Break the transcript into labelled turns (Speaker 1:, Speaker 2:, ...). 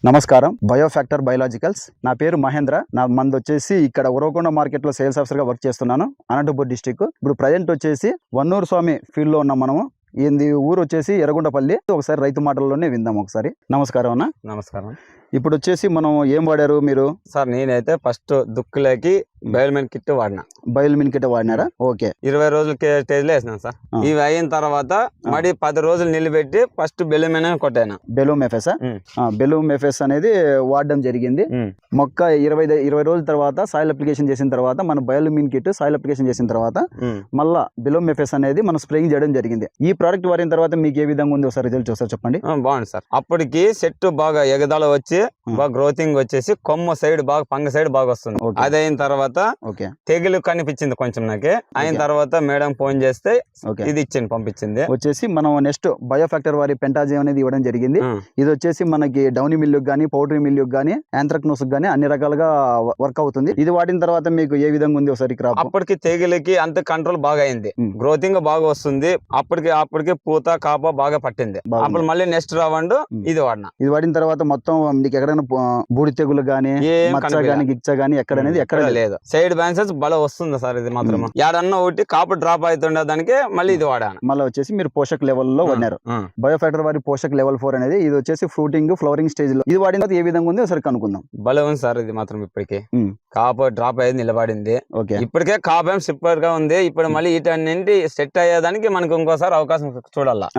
Speaker 1: నమస్కారం బయోఫ్యాక్టర్ బయోలాజికల్స్ నా పేరు మహేంద్ర నా మంది వచ్చేసి ఇక్కడ ఉరవకొండ మార్కెట్ లో సేల్స్ ఆఫీసర్ గా వర్క్ చేస్తున్నాను అనంతపూర్ డిస్ట్రిక్ట్ ఇప్పుడు ప్రజెంట్ వచ్చేసి వన్నూరు స్వామి ఫీల్డ్ లో ఉన్నాం మనము ఈ ఊరు వచ్చేసి ఎర్రగొండపల్లి ఒకసారి రైతు మాటల్లోనే విందాం ఒకసారి నమస్కారం అన్న
Speaker 2: నమస్కారం
Speaker 1: ఇప్పుడు వచ్చేసి మనం ఏం వాడారు మీరు
Speaker 2: సార్ నేనైతే ఫస్ట్ దుక్కులకి బయల్మెన్ కిట్ వాడినా
Speaker 1: బయోల్మిన్ కిట్ వాడినారా ఓకే
Speaker 2: 20 రోజులు స్టేజ్ లో వేసినాను సార్ ఇవి అయిన తర్వాత మరి 10 రోజులు నిలబెట్టి ఫస్ట్ బెల్లుమెన్ కొట్టాను
Speaker 1: బెలూమ్ ఎఫెస్ బెలూమ్ ఎఫెస్ అనేది వాడడం జరిగింది మొక్క 20 రోజుల తర్వాత సాయిల్ అప్లికేషన్ చేసిన తర్వాత మన బయోల్మిన్ కిట్ సాయిల్ అప్లికేషన్ చేసిన తర్వాత మళ్ళా బెలూమ్ ఎఫెస్ అనేది మనం స్ప్రేయింగ్ చేయడం జరిగింది ఈ ప్రోడక్ట్ వాడిన తర్వాత మీకు ఏ విధంగా ఉంది ఒకసారి రిజల్ట్ చూస్తారు చెప్పండి
Speaker 2: బాగుంది సార్ అప్పటికి చెట్టు బాగా ఎగదాల వచ్చి బాగా గ్రోతింగ్ వచ్చేసి కొమ్మ సైడ్ బాగా పంగ సైడ్ బాగా వస్తుంది అది అయిన తర్వాత తెగులు కనిపించింది కొంచెం నాకు అయిన తర్వాత మేడం ఫోన్ చేస్తే ఇది ఇచ్చింది పంపించింది
Speaker 1: వచ్చేసి మనం నెక్స్ట్ బయోఫ్యాక్టర్ వారి పెంటాజియం అనేది ఇవ్వడం జరిగింది ఇది వచ్చేసి మనకి డౌనీ మిల్లుకి గానీ పౌడరీ మిల్లుకి గానీ యాంథ్రాక్నోస్ గానీ అన్ని రకాలుగా వర్క్ అవుతుంది ఇది వాడిన తర్వాత మీకు ఏ విధంగా ఉంది ఒకసారి క్రాప్
Speaker 2: అప్పటికి తెగులకి అంత కంట్రోల్ బాగా అయింది గ్రోతింగ్ బాగా వస్తుంది అప్పటికి పూత కాప బాగా పట్టింది అప్పుడు మళ్ళీ నెక్స్ట్ రావండు ఇది వాడినా
Speaker 1: ఇది వాడిన తర్వాత మొత్తం మీకు ఎక్కడైనా బూడి తెగులు గానీ మచ్చ గానీ గిచ్చ గానీ ఎక్కడనేది ఎక్కడ
Speaker 2: లేదు సైడ్ బ్యాన్సెస్ బల వస్తుంది సార్ ఇది మాత్రం ఏడన్నా ఒకటి కాపు డ్రాప్ అవుతుండే దానికి మళ్ళీ ఇది వాడాను
Speaker 1: మళ్ళీ వచ్చేసి మీరు పోషక లెవెల్లో వాడినారు బయోఫ్యాక్టర్ వారి పోషక లెవెల్ 4 అనేది ఇది వచ్చేసి ఫ్రూటింగ్ ఫ్లవరింగ్ స్టేజ్ లో ఇది వాడిన తర్వాత ఏ విధంగా ఉంది ఒకసారి కనుక్కుందాం
Speaker 2: బల ఉంది సార్ ఇది మాత్రం ఇప్పటికి కాపు డ్రాప్ అయ్యేది నిలబడింది ఇప్పటికే కాపు ఏం సూపర్ గా ఉంది ఇప్పుడు మళ్ళీ ఇటన్నింటి సెట్ అయ్యేదానికి మనకు ఇంకోసారి అవకాశం చూడాలా